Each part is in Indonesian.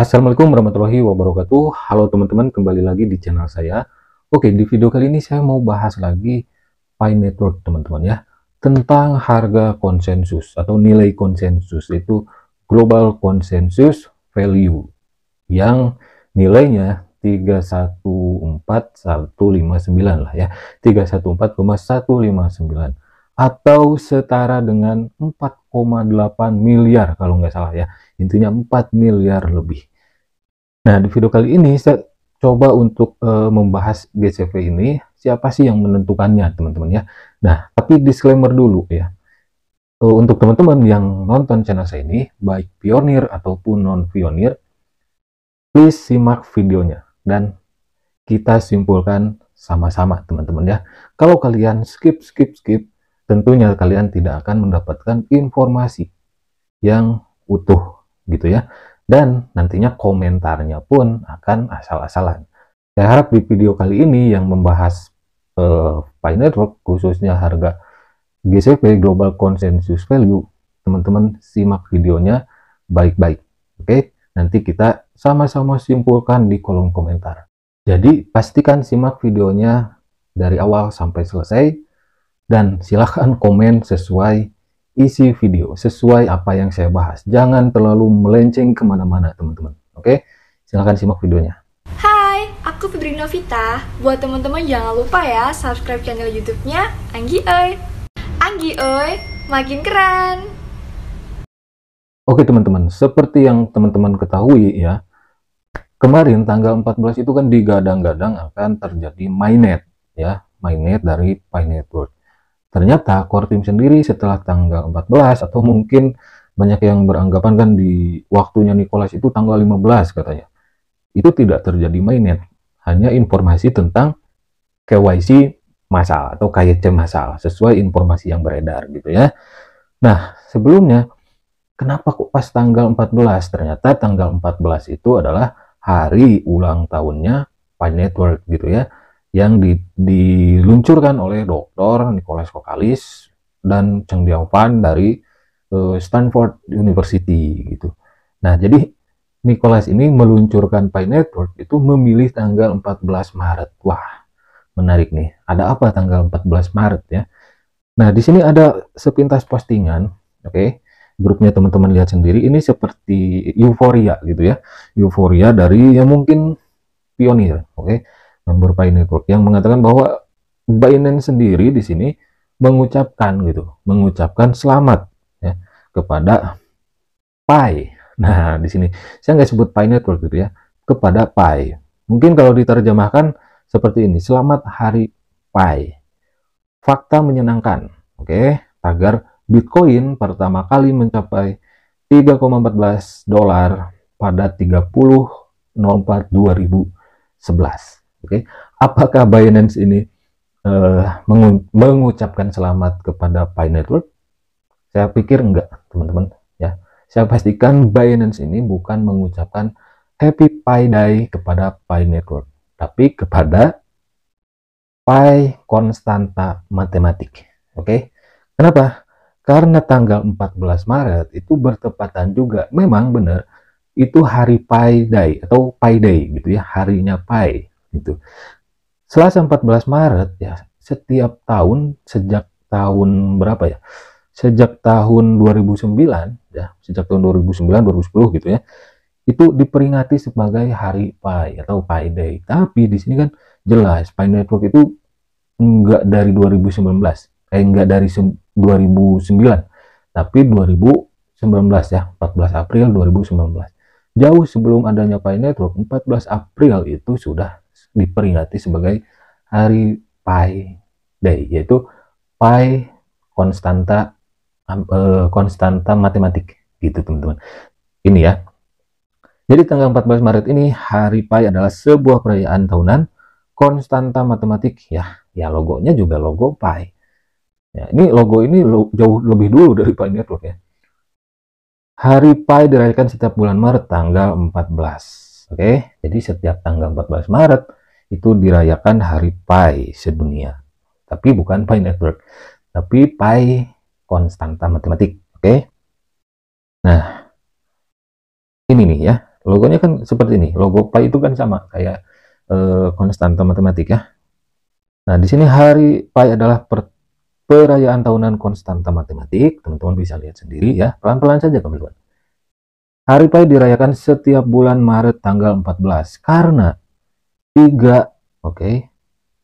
Assalamualaikum warahmatullahi wabarakatuh. Halo teman-teman, kembali lagi di channel saya. Oke, di video kali ini saya mau bahas lagi Pi Network teman-teman ya, tentang harga konsensus atau nilai konsensus, itu Global Consensus Value yang nilainya 314.159 lah ya, 314,159 atau setara dengan 4,8 miliar kalau nggak salah ya, intinya 4 miliar lebih. Nah, di video kali ini saya coba untuk membahas GCV ini, siapa sih yang menentukannya, teman-teman ya. Nah, tapi disclaimer dulu ya. Untuk teman-teman yang nonton channel saya ini, baik pionir ataupun non-pionir, please simak videonya dan kita simpulkan sama-sama, teman-teman ya. Kalau kalian skip, tentunya kalian tidak akan mendapatkan informasi yang utuh gitu ya. Dan nantinya komentarnya pun akan asal-asalan. Saya harap di video kali ini yang membahas Pi Network, khususnya harga GCV Global Consensus Value, teman-teman simak videonya baik-baik. Oke, nanti kita sama-sama simpulkan di kolom komentar. Jadi pastikan simak videonya dari awal sampai selesai dan silahkan komen sesuai isi video, sesuai apa yang saya bahas. Jangan terlalu melenceng kemana-mana teman-teman. Oke, silahkan simak videonya. Hai, aku Fitri Novita. Buat teman-teman jangan lupa ya subscribe channel YouTube-nya Anggi Oi. Anggi Oi, makin keren. Oke teman-teman, seperti yang teman-teman ketahui ya, kemarin tanggal 14 itu kan digadang-gadang akan terjadi mainnet ya, mainnet dari Pi Network. Ternyata core team sendiri setelah tanggal 14, atau mungkin banyak yang beranggapan kan di waktunya Nicholas itu tanggal 15 katanya, itu tidak terjadi mainnet, hanya informasi tentang KYC massal atau KYC massal sesuai informasi yang beredar gitu ya. Nah, sebelumnya kenapa kok pas tanggal 14? Ternyata tanggal 14 itu adalah hari ulang tahunnya Pi Network gitu ya, yang diluncurkan oleh Dr. Nicholas Kokalis dan Cheng Diaofan dari Stanford University gitu. Nah, jadi Nicholas ini meluncurkan Pi Network itu memilih tanggal 14 Maret. Wah, menarik nih. Ada apa tanggal 14 Maret ya? Nah, di sini ada sepintas postingan, oke. Grupnya teman-teman lihat sendiri, ini seperti euforia gitu ya. Euforia dari yang mungkin pionir, oke. Member Pi Network yang mengatakan bahwa Binance sendiri di sini mengucapkan selamat ya kepada Pi. Nah, di sini saya nggak sebut Pi Network gitu ya, kepada Pi. Mungkin kalau diterjemahkan seperti ini, selamat hari Pi. Fakta menyenangkan, oke. Tagar Bitcoin pertama kali mencapai 3,14 dolar pada 30/04/2011. Oke, apakah Binance ini mengucapkan selamat kepada Pi Network? Saya pikir enggak, teman-teman ya. Saya pastikan Binance ini bukan mengucapkan Happy Pi Day kepada Pi Network, tapi kepada Pi konstanta matematik. Oke. Kenapa? Karena tanggal 14 Maret itu bertepatan juga, memang benar, itu hari Pi Day atau Pi Day gitu ya, harinya Pi gitu. Selasa 14 Maret ya, setiap tahun sejak tahun berapa ya? Sejak tahun 2009 ya, sejak tahun 2009 2010 gitu ya. Itu diperingati sebagai hari Pi atau Pi Day. Tapi di sini kan jelas Pi Network itu enggak dari 2019, enggak dari 2009, tapi 2019 ya, 14 April 2019. Jauh sebelum adanya Pi Network, 14 April itu sudah diperingati sebagai hari Pi Day, yaitu Pi konstanta matematik gitu teman-teman. Ini ya. Jadi tanggal 14 Maret ini hari Pi adalah sebuah perayaan tahunan konstanta matematik ya. Ya logonya juga logo Pi. Ya, ini logo ini jauh lebih dulu dari Pi Network ya. Hari Pi dirayakan setiap bulan Maret tanggal 14. Oke, jadi setiap tanggal 14 Maret itu dirayakan hari Pi sedunia. Tapi bukan Pi Network, tapi Pi konstanta matematik. Oke. Nah, ini nih ya, logonya kan seperti ini. Logo pi itu kan sama kayak konstanta matematik ya. Nah, di sini hari pi adalah perayaan tahunan konstanta matematik. Teman-teman bisa lihat sendiri ya. Pelan-pelan saja teman-teman. Hari pi dirayakan setiap bulan Maret tanggal 14 karena 3, oke,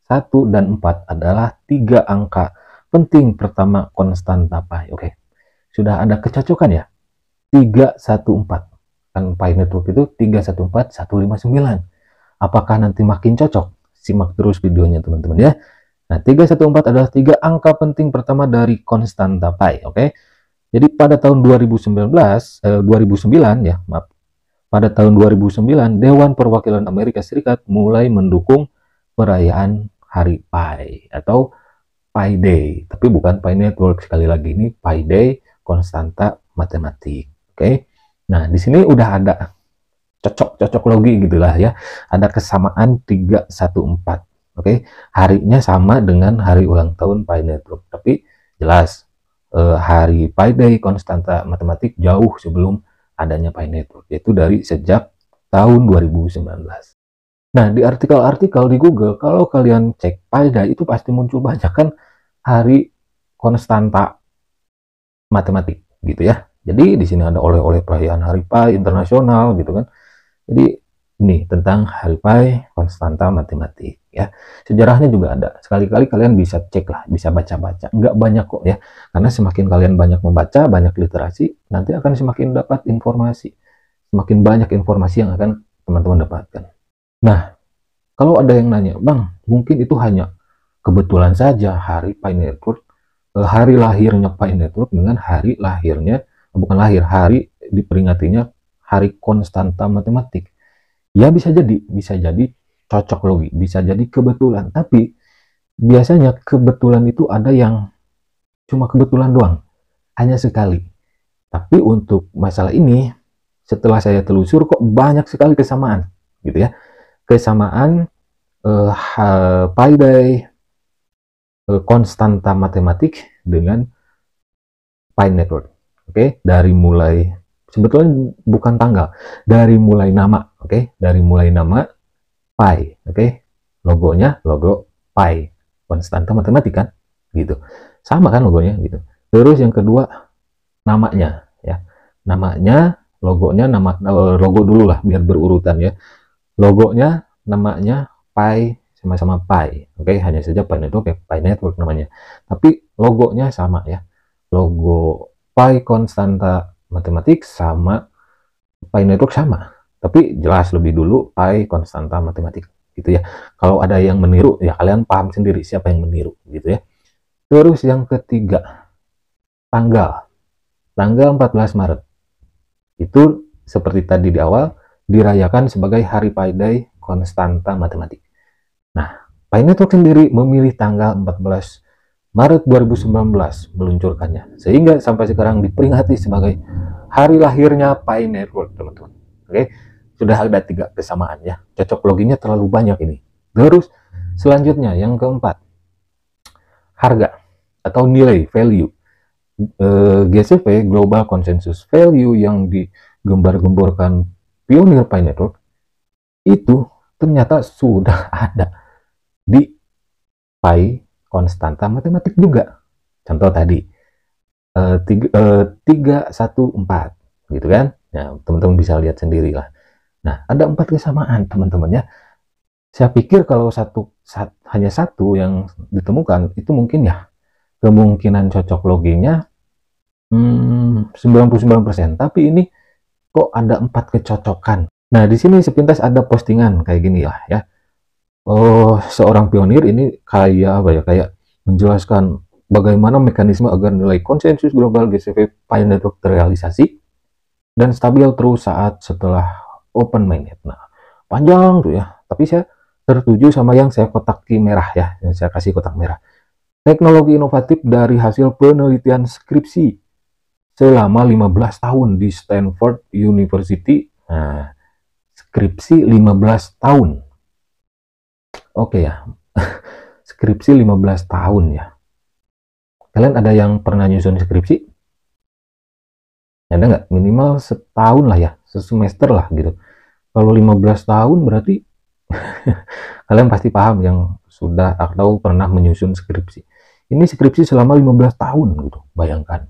1 dan 4 adalah 3 angka penting pertama konstanta pi. Oke. Sudah ada kecocokan ya. 314. Kan pi network itu 314159. Apakah nanti makin cocok? Simak terus videonya teman-teman ya. Nah, 314 adalah 3 angka penting pertama dari konstanta pi, oke? Jadi pada tahun 2009 ya, maaf. Pada tahun 2009, Dewan Perwakilan Amerika Serikat mulai mendukung perayaan Hari Pi atau Pi Day, tapi bukan Pi Network. Sekali lagi ini Pi Day konstanta matematik, oke? Nah, di sini udah ada cocok logi gitulah ya. Ada kesamaan 314. Oke, harinya sama dengan hari ulang tahun Pi Network, tapi jelas hari Pi Day konstanta matematik jauh sebelum adanya Pi Network, yaitu dari sejak tahun 2019. Nah, di artikel-artikel di Google, kalau kalian cek Pi Day itu pasti muncul banyak kan hari konstanta matematik gitu ya. Jadi di sini ada oleh-oleh perayaan Hari Pi internasional gitu kan. Jadi ini tentang Hari Pi konstanta matematik ya. Sejarahnya juga ada. Sekali-kali kalian bisa cek lah, bisa baca-baca. Nggak banyak kok ya. Karena semakin kalian banyak membaca, banyak literasi, nanti akan semakin dapat informasi. Semakin banyak informasi yang akan teman-teman dapatkan. Nah, kalau ada yang nanya, Bang, mungkin itu hanya kebetulan saja hari Pi Network, hari lahirnya Pi Network dengan hari lahirnya, bukan lahir, hari diperingatinya hari konstanta matematik. Ya bisa jadi cocok logi, bisa jadi kebetulan. Tapi biasanya kebetulan itu ada yang cuma kebetulan doang, hanya sekali. Tapi untuk masalah ini, setelah saya telusur kok banyak sekali kesamaan, gitu ya. Kesamaan Pi Day konstanta matematik dengan Pi Network. Oke, dari mulai sebetulnya bukan tanggal, dari mulai nama, oke, dari mulai nama Pi, oke, logonya logo Pi, konstanta matematik kan, gitu, sama kan logonya, gitu. Terus yang kedua namanya, ya, namanya, logonya logo dulu lah, biar berurutan ya, logonya, namanya Pi, sama-sama Pi, oke, hanya saja Pi Network ya, Pi Network namanya, tapi logonya sama ya, logo Pi konstanta matematik sama Pi Network sama, tapi jelas lebih dulu Pi konstanta matematik gitu ya. Kalau ada yang meniru ya kalian paham sendiri siapa yang meniru gitu ya. Terus yang ketiga, tanggal 14 Maret itu seperti tadi di awal dirayakan sebagai hari Pi Day konstanta matematik. Nah, Pi Network sendiri memilih tanggal 14 Maret 2019 meluncurkannya, sehingga sampai sekarang diperingati sebagai hari lahirnya Pi Network, teman-teman. Oke, sudah ada 3 kesamaan ya. Cocok loginya terlalu banyak ini. Terus selanjutnya yang keempat, harga atau nilai value. GCV Global Consensus Value yang digembar-gemborkan pionir Pi Network itu ternyata sudah ada di Pi konstanta matematik juga. Contoh tadi 314 gitu kan. Nah, teman-teman bisa lihat sendiri lah. Nah, ada 4 kesamaan teman-teman ya. Saya pikir kalau hanya satu yang ditemukan itu mungkin ya kemungkinan cocok loginya 99%. Tapi ini kok ada 4 kecocokan. Nah, di sini sepintas ada postingan kayak gini lah ya. Oh, seorang pionir ini kayak apa ya, kayak menjelaskan bagaimana mekanisme agar nilai konsensus global GCV Pi Network terrealisasi dan stabil terus saat setelah open mainnet. Nah, panjang tuh ya, tapi saya tertuju sama yang saya kotaki merah ya, yang saya kasih kotak merah. Teknologi inovatif dari hasil penelitian skripsi selama 15 tahun di Stanford University. Nah, skripsi 15 tahun. Oke ya, skripsi 15 tahun ya. Kalian ada yang pernah nyusun skripsi? Ada nggak? Minimal setahun lah ya, sesemester lah gitu. Kalau 15 tahun berarti kalian pasti paham yang sudah atau pernah menyusun skripsi. Ini skripsi selama 15 tahun gitu, bayangkan.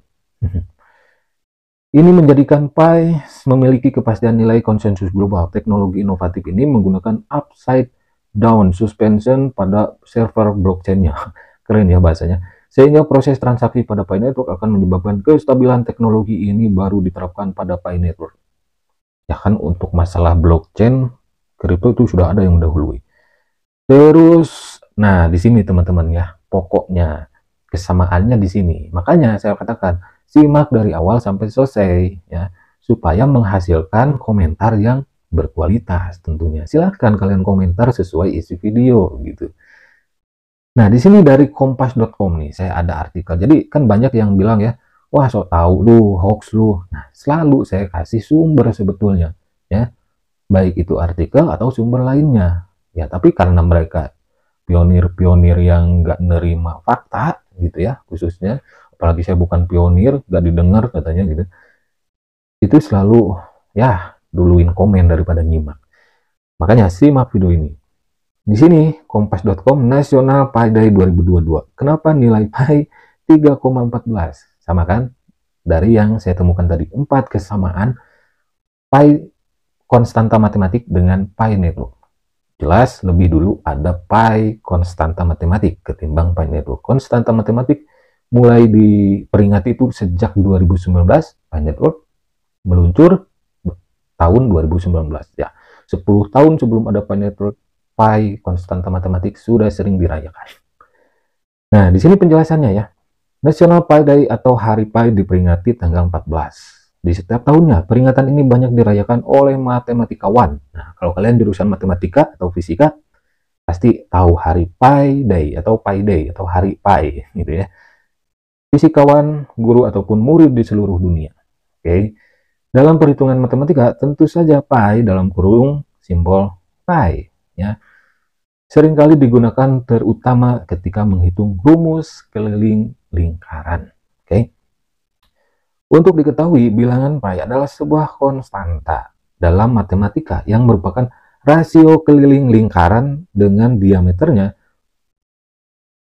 Ini menjadikan Pi memiliki kepastian nilai konsensus global. Teknologi inovatif ini menggunakan upside down suspension pada server blockchain-nya. Keren ya bahasanya. Sehingga proses transaksi pada Pi Network akan menyebabkan kestabilan. Teknologi ini baru diterapkan pada Pi Network. Ya kan, untuk masalah blockchain, kripto itu sudah ada yang mendahului. Terus, nah di sini teman-teman ya, pokoknya kesamaannya di sini. Makanya saya katakan, simak dari awal sampai selesai ya, supaya menghasilkan komentar yang berkualitas tentunya. Silahkan kalian komentar sesuai isi video gitu. Nah, di sini dari kompas.com nih, saya ada artikel. Jadi kan banyak yang bilang ya, wah so tahu lu, hoax lu. Nah, selalu saya kasih sumber sebetulnya ya, baik itu artikel atau sumber lainnya. Ya, tapi karena mereka pionir-pionir yang nggak nerima fakta gitu ya, khususnya apalagi saya bukan pionir, nggak didengar katanya gitu, itu selalu ya duluin komen daripada nyimak. Makanya simak video ini. Di sini kompas.com National Pi Day 2022. Kenapa nilai Pi 3,14? Sama kan dari yang saya temukan tadi, 4 kesamaan Pi konstanta matematik dengan Pi Network. Jelas lebih dulu ada Pi konstanta matematik ketimbang Pi Network. Konstanta matematik mulai diperingati itu sejak 2019, Pi Network meluncur tahun 2019 ya. 10 tahun sebelum ada Pi Network, Pi konstanta matematik sudah sering dirayakan. Nah, di sini penjelasannya ya. National Pi Day atau Hari Pi diperingati tanggal 14. Di setiap tahunnya, peringatan ini banyak dirayakan oleh matematikawan. Nah, kalau kalian jurusan matematika atau fisika, pasti tahu Hari Pi Day atau Pi Day atau Hari Pi gitu ya. Fisikawan, guru ataupun murid di seluruh dunia. Oke. Dalam perhitungan matematika, tentu saja Pi dalam kurung simbol Pi ya, seringkali digunakan terutama ketika menghitung rumus keliling lingkaran. Oke. Untuk diketahui, bilangan Pi adalah sebuah konstanta dalam matematika yang merupakan rasio keliling lingkaran dengan diameternya.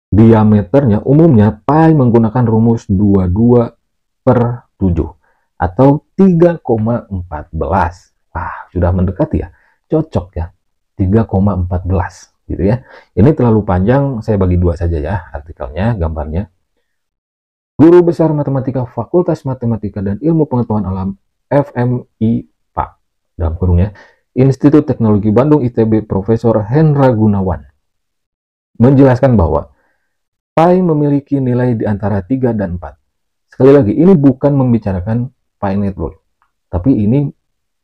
Diameternya umumnya Pi menggunakan rumus 22/7 atau 3,14. Wah, sudah mendekati ya. Cocok ya. 3,14 gitu ya. Ini terlalu panjang, saya bagi dua saja ya artikelnya, gambarnya. Guru Besar Matematika Fakultas Matematika dan Ilmu Pengetahuan Alam FMIPA dalam kurungnya Institut Teknologi Bandung ITB Profesor Hendra Gunawan menjelaskan bahwa Pi memiliki nilai di antara 3 dan 4. Sekali lagi, ini bukan membicarakan Pi Network, tapi ini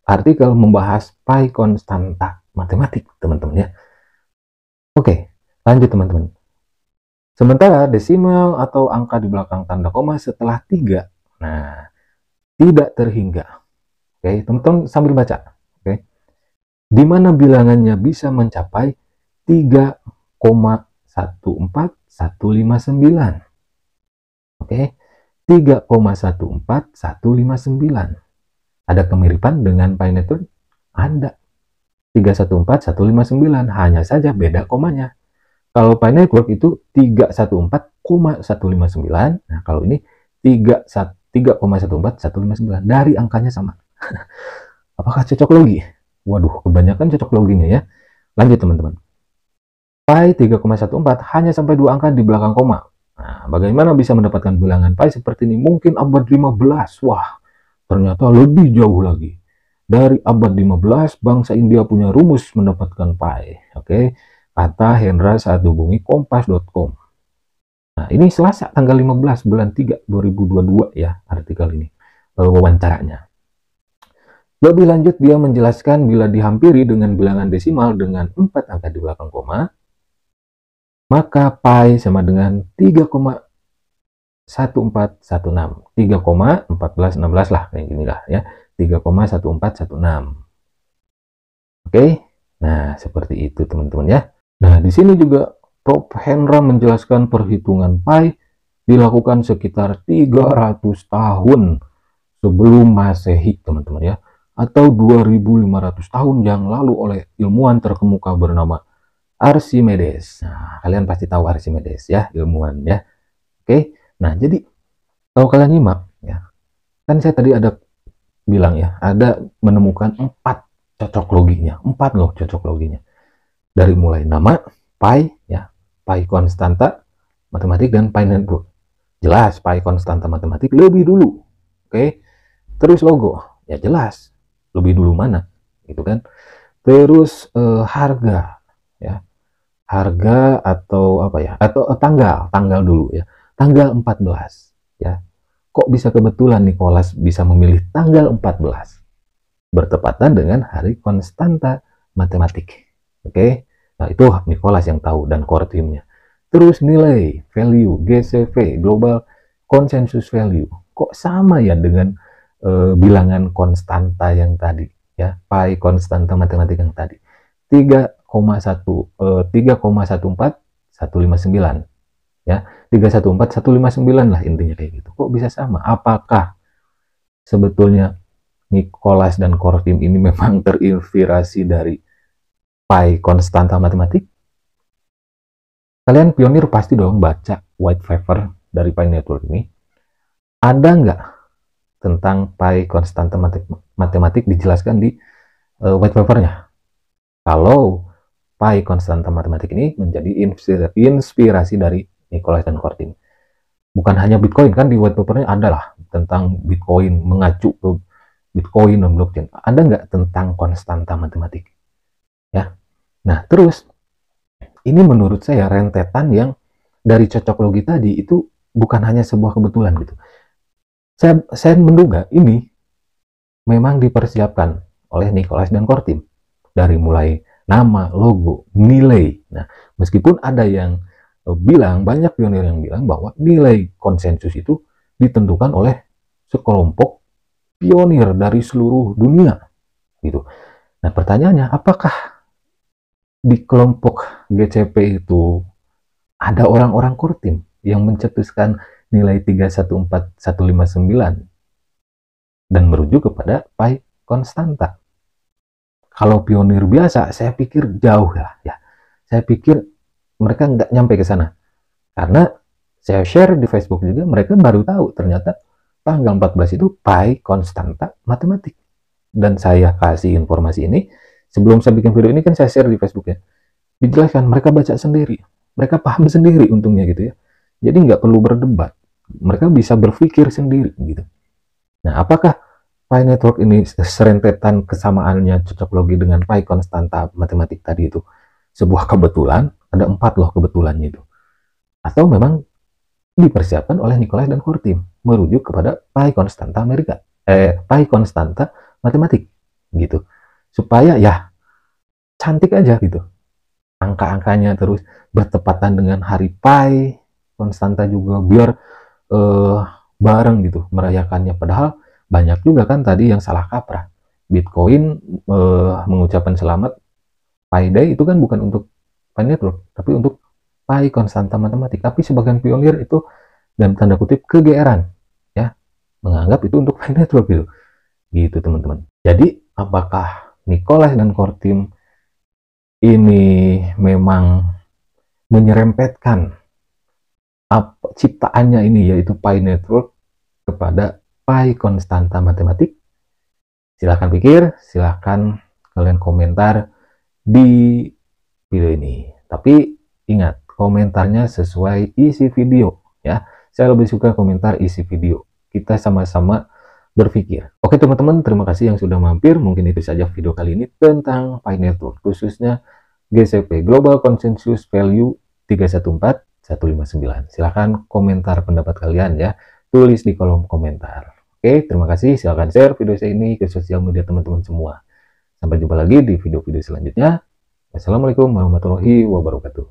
artikel membahas Pi konstanta matematik, teman-teman ya. Oke, lanjut teman-teman. Sementara desimal atau angka di belakang tanda koma setelah 3, nah, tidak terhingga. Oke, teman-teman sambil baca. Oke. Di mana bilangannya bisa mencapai 3,14159. Oke. 3,14159. Ada kemiripan dengan Pi Network? Ada. 3,14159, hanya saja beda komanya. Kalau Pi Network itu 314,159. Nah, kalau ini 3,14159. Dari angkanya sama. Apakah cocok logi? Waduh, kebanyakan cocok loginya ya. Lanjut teman-teman. Pi 3,14 hanya sampai 2 angka di belakang koma. Nah, bagaimana bisa mendapatkan bilangan Pi seperti ini? Mungkin abad 15. Wah, ternyata lebih jauh lagi. Dari abad 15, bangsa India punya rumus mendapatkan Pi. Oke. Kata Hendra saat hubungi kompas.com. Nah, ini Selasa tanggal 15 bulan 3 2022 ya artikel ini, wawancaranya. Lebih lanjut dia menjelaskan bila dihampiri dengan bilangan desimal dengan 4 angka di belakang koma, maka Pi sama dengan 3,1416. 3,1416 lah kayak gini lah ya. 3,1416. Oke. Nah, seperti itu teman-teman ya. Nah, di sini juga Prof. Hendra menjelaskan perhitungan Pi dilakukan sekitar 300 tahun sebelum Masehi, teman-teman ya. atau 2500 tahun yang lalu oleh ilmuwan terkemuka bernama Archimedes. Nah, kalian pasti tahu Archimedes ya, ilmuwan ya. Oke. Nah, jadi kalau kalian nyimak ya, kan saya tadi ada bilang ya, ada menemukan 4 cocok loginya. 4 loh cocok loginya. Dari mulai nama, pi ya, pi konstanta matematik dan pi network. Jelas pi konstanta matematik lebih dulu. Oke. Terus logo, ya jelas lebih dulu mana, gitu kan. Terus harga ya. Harga atau apa ya? Atau tanggal dulu ya. Tanggal 14 ya. Kok bisa kebetulan Nicholas bisa memilih tanggal 14 bertepatan dengan hari konstanta matematik. Oke. Nah, itu Nicholas yang tahu dan core teamnya. Terus nilai value GCV, global consensus value. Kok sama ya dengan bilangan konstanta yang tadi ya, pi konstanta matematik yang tadi 3,14149 ya, 314,159 lah intinya kayak gitu. Kok bisa sama? Apakah sebetulnya Nicholas dan core team ini memang terinspirasi dari pi konstanta matematik? Kalian pionir pasti dong baca white paper dari Pi Network ini. Ada nggak tentang pi konstanta matematik dijelaskan di white papernya? Kalau pi konstanta matematik ini menjadi inspirasi dari Nicholas dan core team. Bukan hanya Bitcoin, kan di white papernya ada lah tentang Bitcoin, mengacu ke Bitcoin dan blockchain. Ada nggak tentang konstanta matematik? Ya. Nah, terus ini menurut saya rentetan yang dari cocok logi tadi itu bukan hanya sebuah kebetulan gitu. Saya menduga ini memang dipersiapkan oleh Nicholas dan core team dari mulai nama, logo, nilai. Nah, meskipun ada yang bilang, banyak pionir yang bilang bahwa nilai konsensus itu ditentukan oleh sekelompok pionir dari seluruh dunia gitu. Nah, pertanyaannya, apakah di kelompok GCP itu ada orang-orang core team yang mencetuskan nilai 314,159 dan merujuk kepada pi konstanta? Kalau pionir biasa, saya pikir jauh ya. Saya pikir mereka nggak nyampe ke sana. Karena saya share di Facebook juga, mereka baru tahu ternyata tanggal 14 itu pi konstanta matematik. Dan saya kasih informasi ini, sebelum saya bikin video ini kan saya share di Facebook ya. Dijelaskan, mereka baca sendiri. Mereka paham sendiri untungnya gitu ya. Jadi nggak perlu berdebat. Mereka bisa berpikir sendiri gitu. Nah, apakah pi network ini serentetan kesamaannya cocok logi dengan pi konstanta matematik tadi itu sebuah kebetulan? Ada 4 loh kebetulannya itu. Atau memang dipersiapkan oleh Nicholas dan core team merujuk kepada pi konstanta pi konstanta matematik gitu. Supaya ya cantik aja gitu. Angka-angkanya terus bertepatan dengan hari pi konstanta juga biar bareng gitu merayakannya. Padahal banyak juga kan tadi yang salah kaprah. Bitcoin mengucapkan selamat Pi Day itu kan bukan untuk Pi Network, tapi untuk pi konstanta matematik. Tapi sebagian pionir itu dalam tanda kutip kegeeran ya, menganggap itu untuk Pi Network gitu. Gitu teman-teman. Jadi apakah Nicholas dan core team ini memang menyerempetkan ciptaannya ini yaitu Pi Network kepada pi konstanta matematik? Silahkan pikir, silahkan kalian komentar di video ini. Tapi ingat, komentarnya sesuai isi video ya. Saya lebih suka komentar isi video. Kita sama-sama berpikir. Oke teman-teman, terima kasih yang sudah mampir. Mungkin itu saja video kali ini tentang Pi Network, khususnya GCP, Global Consensus Value 314,159. Silahkan komentar pendapat kalian ya. Tulis di kolom komentar. Oke, terima kasih. Silahkan share video saya ini ke sosial media teman-teman semua. Sampai jumpa lagi di video-video selanjutnya. Wassalamualaikum warahmatullahi wabarakatuh.